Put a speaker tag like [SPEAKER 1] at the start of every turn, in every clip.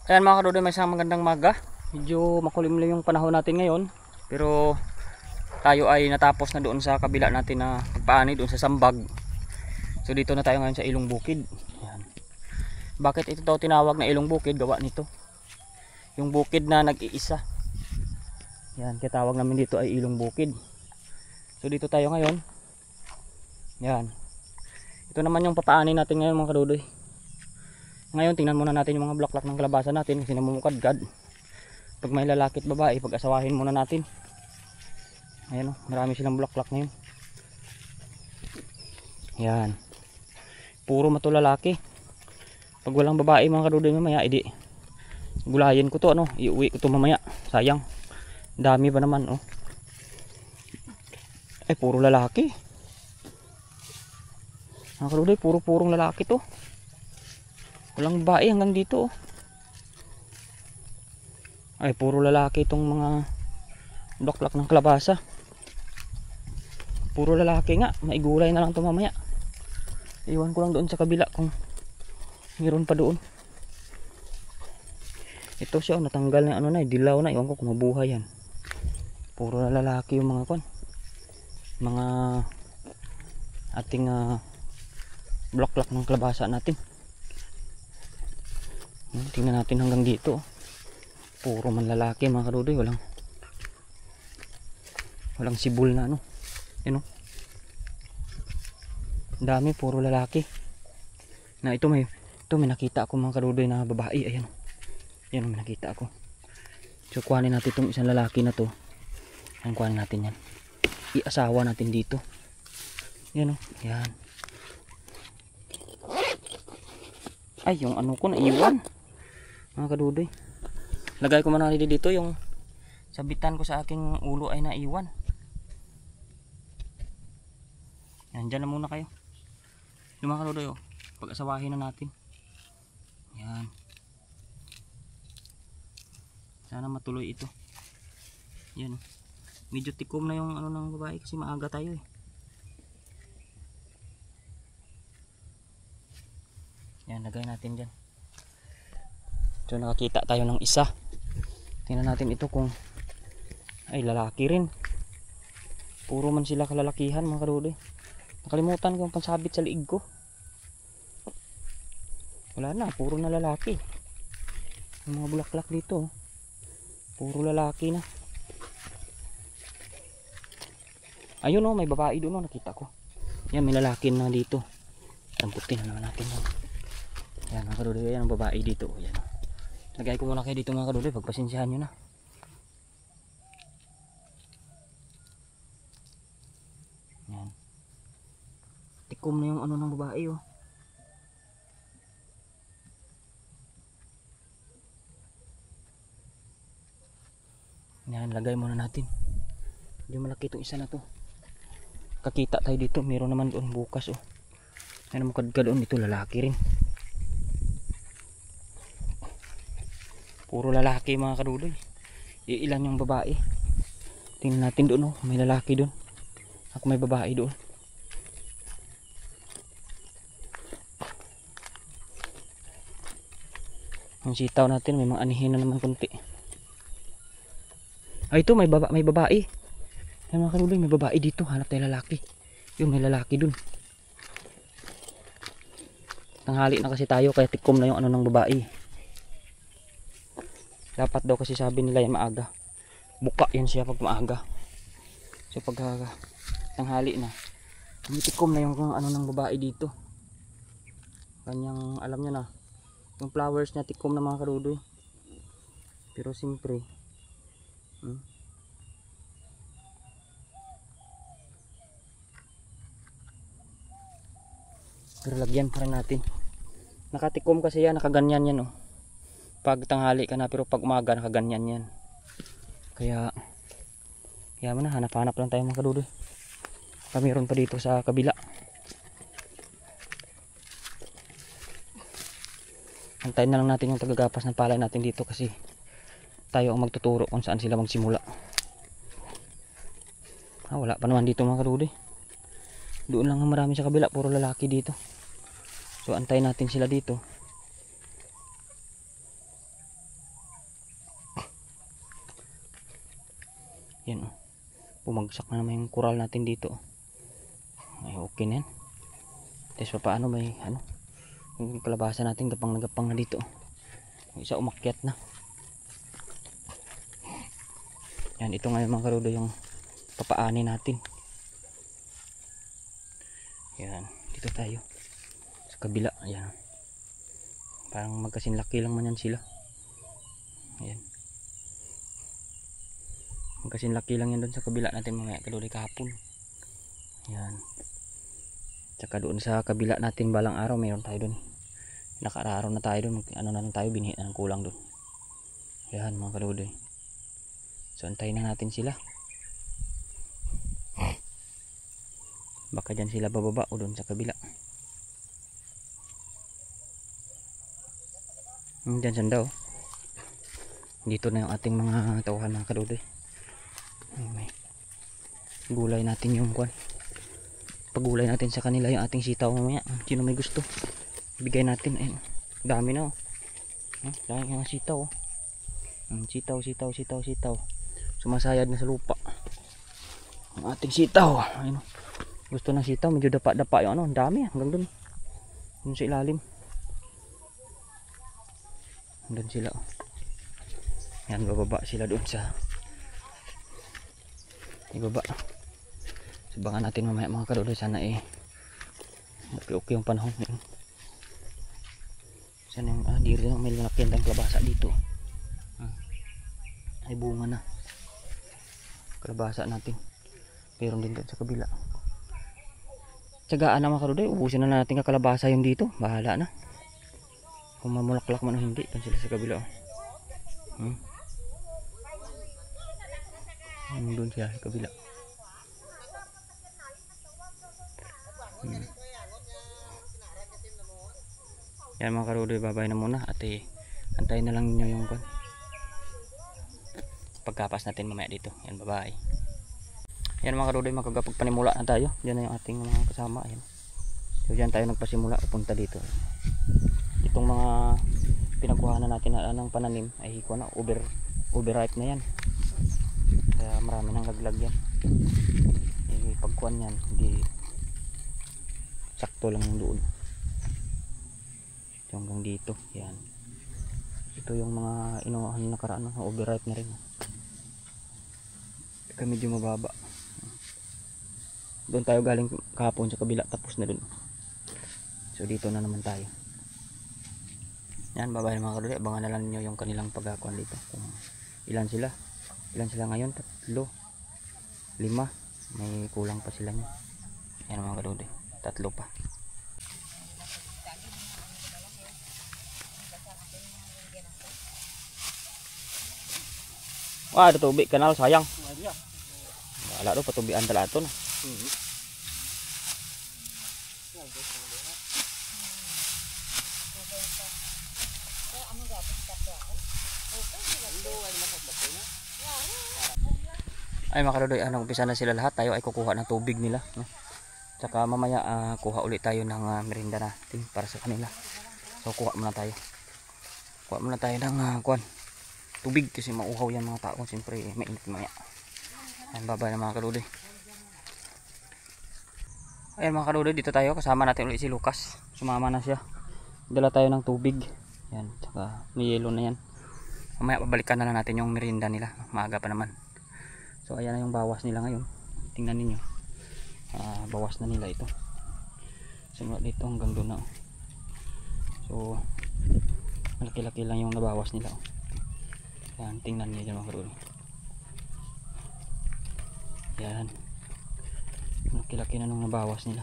[SPEAKER 1] Ayan mga kadudoy, may isang magandang maga. Medyo makulimlim yung panahon natin ngayon. Pero tayo ay natapos na doon sa kabila natin na pagpaani doon sa Sambag. So dito na tayo ngayon sa Ilong Bukid. Ayan. Bakit ito daw tinawag na Ilong Bukid? Gawa nito yung bukid na nag-iisa. Yan, kaya tawag namin dito ay Ilong Bukid. So dito tayo ngayon. Yan. Ito naman yung papaani natin ngayon mga kadudoy. Ngayon tingnan muna natin yung mga bulaklak ng kalabasa natin kasi namumukadkad. Pag may lalaki at babae, pag-asawahin muna natin. Ayan o, marami silang bulaklak ngayon. Yan. Puro mato lalaki. Pag walang babae mga kadudoy mamaya, edi gulayin ko to, ano, iuwi ko to mamaya. Sayang. Dami ba naman, oh. Ay, puro lalaki. Mga kadudoy, purong lalaki to. Walang babae hanggang dito, oh. Ay, puro lalaki itong mga bulaklak ng kalabasa. Puro lalaki nga. Maigulay na lang ito mamaya. Iwan ko lang doon sa kabila kung mayroon pa doon. Ito siya, oh, natanggal na ano na, dilaw na. Iwan ko kung mabuhay yan. Puro na lalaki yung mga kon. Mga ating bulaklak ng kalabasa natin. Tingnan natin hanggang dito. Puro man lalaki mga kadudoy. Walang sibol na ano. Yan o. Dami, puro lalaki. Na ito may nakita ako mga kadudoy na babae. Ayan o. Yan o, may nakita ako. So kuhanin natin itong isang lalaki na to. Ayan, kuhanin natin yan. Iasawa natin dito. Yan o. Yan. Ay, yung ano ko naiwan. Mga kadudoy. Lagay ko muna dito yung sabitan ko sa aking ulo ay naiwan. Yan, dyan na muna kayo. Yung mga kadudoy, oh, pag-asawahin na natin. Yan. Sana matuloy ito. Yan. Medyo tikom na yung ano ng babae kasi maaga tayo eh. Yan, lagay natin dyan. So nakakita tayo ng isa. Tingnan natin ito kung ay lalaki rin. Puro man sila kalalakihan mga kadudoy. Nakalimutan ko yung pansabit sa liig ko. Wala na, puro na lalaki. Yung mga bulaklak dito, puro lalaki na. Ayun o, may babae doon o, nakita ko. Yan, may lalaki na dito. Lamputin na naman natin yan. Yan mga kadudoy, yan ang babae dito. Yan. Lagay ko muna kayo dito mga kadudoy, pagpasensyahan nyo na. Yan. Tikom na yung ano ng babae oh. Yan, lagay muna natin. Hindi malaki itong isa na to. Kakita tayo dito, meron naman doon bukas oh. Yan ang mukadka doon, dito lalaki rin. Puro lalaki mga kadudoy. Iilan yung babae. Tingnan natin doon oh, may lalaki doon. Ako may babae doon. Ang sitaw natin may mga anihin na naman konti. Ay ito may babae. Ay mga kadudoy, may babae dito. Hanap tayo lalaki. Yun, may lalaki doon. Tanghali na kasi tayo kaya tikom na yung ano ng babae. Dapat daw kasi sabi nila yung maaga. Buka yan siya pag maaga. So pag tanghali na, tikom na yung ano ng babae dito. Kanyang alam nyo na. Yung flowers niya tikom na mga kadudoy. Pero siyempre pero lagyan pa rin natin. Nakatikom kasi yan, nakaganyan yan oh. Pag tanghali ka na, pero pag umaga nakaganyan yan. Kaya mo na, hanap-hanap lang tayo mga kadudoy. Mayroon pa dito sa kabila. Antayin na lang natin yung tagagapas ng palay natin dito kasi tayo ang magtuturo kung saan sila magsimula. Wala pa naman dito mga kadudoy. Doon lang ang marami sa kabila, puro lalaki dito. So antayin natin sila dito. Yan oh. Bumagsak na naman yung coral natin dito. Ay okay na yan. Tapos paano may ano, yung kalabasa natin gapang na dito. Yung isa umakyat na. Yan, ito ngayon mga karudo yung papaani natin. Yan, dito tayo sa kabila. Ayan, parang magkasinlaki lang man yan sila. Ayan, magkasinlaki lang yan doon sa kabila natin mga karudo kahapon. Yan, tsaka doon sa kabila natin balang araw mayroon tayo doon. Nakaaraw na tayo doon, ano na lang tayo, binhi na ng kulang doon. Yan mga karudo. So antayin na natin sila. Baka dyan sila bababa o doon sa kabila. Dyan sanda oh. Dito na yung ating mga tauhan mga karudoy. May gulay natin yung kwan. Pagulay natin sa kanila yung ating sitaw mamaya. Sino may gusto, bigay natin. Ayun, dami na oh. Dami yung sitaw oh. Sitaw. Sumasayad na sa lupa ang ating sitaw. Ayun, gusto ng sitaw, medyo dapa yung ano, ang dami hanggang dun, dun sa ilalim. Doon sila oh. Yan, bababa sila doon sa ibaba. Sabangan natin mamaya mga karudoy. Sana okay yung panahon. Sana yung dito na may nakintang kalabasa dito. Ay bunga na kalabasa natin. Pero din doon sa kabila. Tsagaan na mga karudoy, ubusin na natin kakalabasa yung dito. Bahala na kung mamulaklak man o hindi. Doon sila sa kabila oh. Doon sila sa kabila. Yan mga karudoy, babay na muna at antayin na lang niyo yung pagkapas natin mamaya dito. Yan, bye-bye. Yan mga karudoy, magkagapagpanimula na tayo. Diyan na yung ating mga kasama. Ayan. So diyan tayo nagpasimula papunta dito. Itong mga pinagkuhanan natin ng pananim ay overripe na yan. Kaya marami nang laglag yan. Pagkuhan yan, hindi sakto lang yung doon. Ito hanggang dito. Yan. Ito yung mga inuuhan nakaraan, overripe na rin. Kaya medyo mababa. Doon tayo galing kahapon sa kabila, tapos na doon. So dito na naman tayo. Yan, babay mga karudoy, abangan na lang niyo yung kanilang pagkakuan dito. Kung ilan sila ngayon, 3, 5, may kulang pa sila niya. Yan mga karudoy, 3 pa. Wah, ada tubig kanal sayang. Wala do patubian talato na. Ay mga karudoy, umpisa na sila lahat. Tayo ay kukuha ng tubig nila, no? Tsaka mamaya kuha ulit tayo ng merienda natin para sa kanila. So kuha muna tayo. Kuha muna tayo ng tubig kasi mauhaw yan mga tao. Siyempre mainit mamaya. Ayan, babay na mga karudoy. Ayan mga karudoy, dito tayo. Kasama natin ulit si Lucas. Sumama na siya. Dala tayo ng tubig. Yan, tsaka may yelo na yan. Mamaya babalikan na lang natin yung merienda nila. Maaga pa naman. So ayan na yung bawas nila ngayon. Tingnan ninyo. Bawas na nila ito. Simula dito hanggang doon na. So malaki-laki lang yung nabawas nila. Yan, tingnan niyo dyan mga karudoy. Yan. Malaki-laki na nung nabawas nila.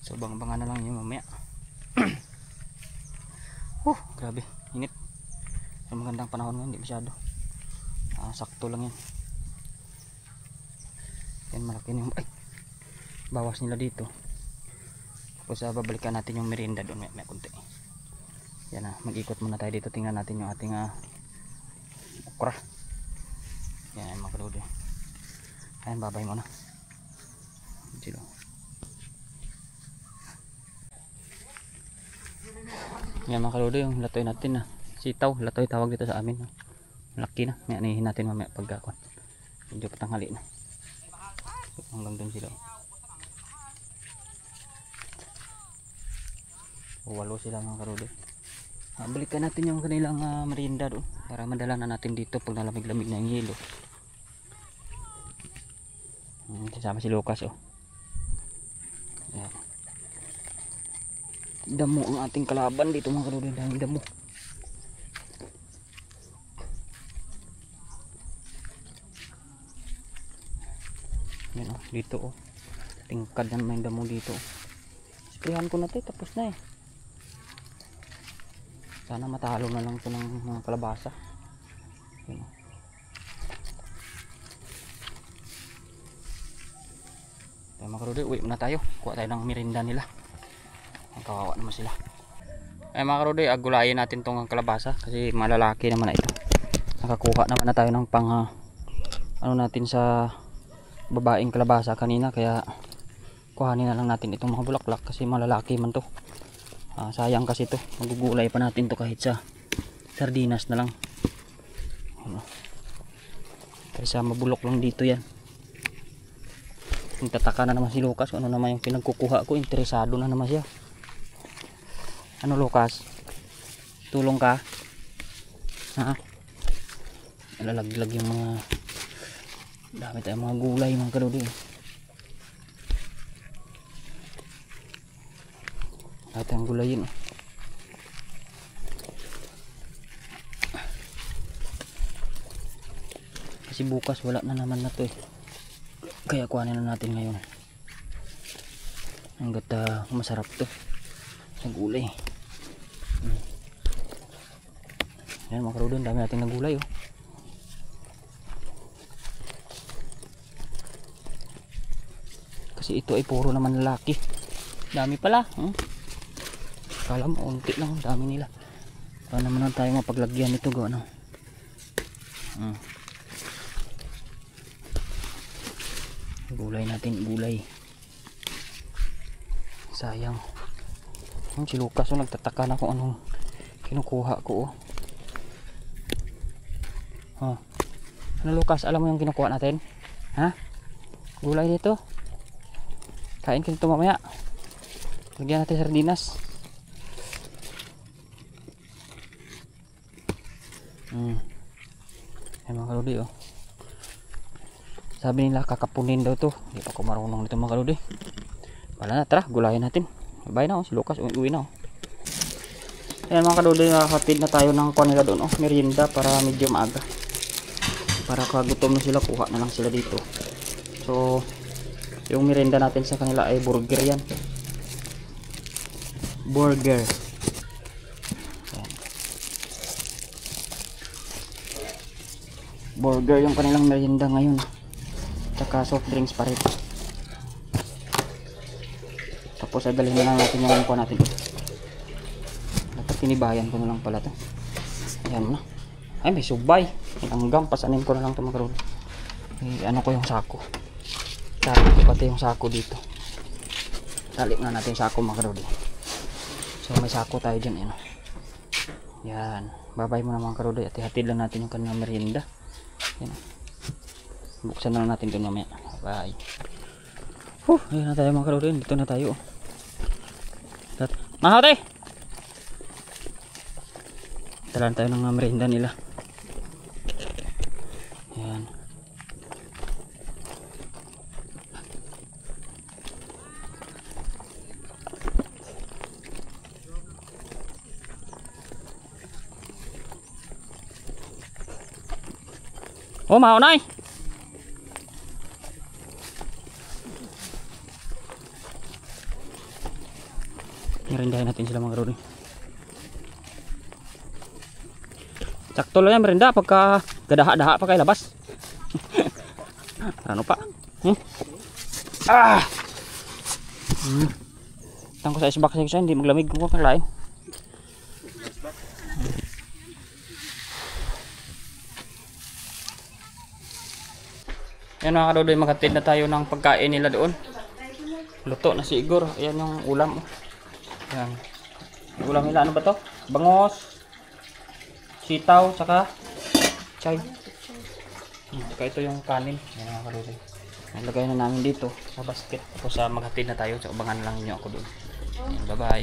[SPEAKER 1] So bang-bangan na lang yung mamaya. Grabe, init. So magandang panahon ngayon, hindi masyado. Sakto lang yan. Yan, malaki na yung bawas nila dito. Tapos babalikan natin yung merienda doon may kunti. Yan mag-ikot muna tayo dito. Tingnan natin yung ating okra. Yan mga karudoy. Ayan, babay muna. Silo. Yan mga karudoy, yung latoy natin sitaw, latoy tawag dito sa amin. Laki na. May anihin natin mamaya pagkakon. Medyo patanghali na. So, hanggang doon sila. Walo sila mga karode. Balikan natin yung kanilang merienda doon para madala na natin dito pag nalamig-lamig na yung yelo. Kasama si Lucas oh. Ayan. Damo ang ating kalaban dito mga karode. Daming damo. Yan oh, dito oh. Tingkad na may damo dito. Sprayan ko na ito, tapos na eh. Sana matalo na lang ito ng mga kalabasa. Yan oh. Kaya mga karode, uwi muna tayo. Kuha tayo ng merinda nila. Ang kawawa naman sila. Ay mga karode, agulayin natin itong kalabasa kasi malalaki naman na ito. Nakakuha naman na tayo ng pang ano natin sa babaeng kalabasa kanina, kaya kuhanin na lang natin itong mga bulaklak kasi malalaki man to. Sayang kasi to, magugulay pa natin to kahit sa sardinas na lang. Kaysa mabulok lang dito yan. Tataka na naman si Lucas kung ano naman yung pinagkukuha ko. Interesado na naman siya. Ano Lucas? Tulong ka? Ha? Nalalaglag yung mga dami tayong mga gulay mga karode. Lahat ang gulay yun. Kasi bukas wala na naman na to eh. Kaya kuhanin na natin ngayon. Hanggat masarap to sa gulay. Ayan mga karode, dami natin ng gulay oh. Kasi ito ay puro naman lalaki. Dami pala. Kala mo unti lang, dami nila. Para naman tayo mapaglagyan nito gawa no. Gulay natin, gulay. Sayang. Si Lucas nagtataka na kung anong kinukuha ko oh. Ano Lucas, alam mo yung kinukuha natin? Ha? Gulay dito. Kain ka nito mamaya. Lagyan natin sardinas. Ay mga karode oh. Sabi nila kakapunin daw to. Hindi pa ako marunong nito mga karode. Wala na, tara gulayan natin. Bye na oh, si Lucas uwi na oh. Ayan mga karode, nakakatid na tayo ng kuha nila doon oh, merienda para medyo maaga. Para kagutom na sila, kuha na lang sila dito. So yung merienda natin sa kanila ay burger yan. Burger. Burger yung kanilang merienda ngayon. Tsaka soft drinks pa rin. Tapos adalhin na lang natin yung kuha natin. Tinibayan ko na lang pala to. Ayan na. Ay may subay. Hanggang pasanin ko na lang ito mga karode. Ano ko yung sako. Tali ko pati yung sako dito. Tali na natin yung sako mga karode. So may sako tayo dyan. Yan. Babay mo na mga karode. At ihatid lang natin yung kanilang merienda. Yan. Buksan na lang natin doon mamaya. Bye. Ayan na tayo mga karode. Dito na tayo. Mahate! Talan tayo ng merienda nila. Yan. Oh, maunay. Merindahin natin sila mga karode. Sakto lang yan merinda pagka gadaha-daha pa kay labas. Ano pa? Tangko sa isbak siya, hindi maglamig ko kang lain. Yan mga kadodoy, makatid na tayo ng pagkain nila doon. Luto na si Igor. Ayan yung ulam. Ayan. Yung ulam nila, ano ba to? Bangos, sitaw, saka pechay. Saka ito yung kanin. Yan mga kaluli. Nilagay na namin dito sa basket. Tapos maghatid na tayo. So abangan lang niyo ako doon. Bye bye.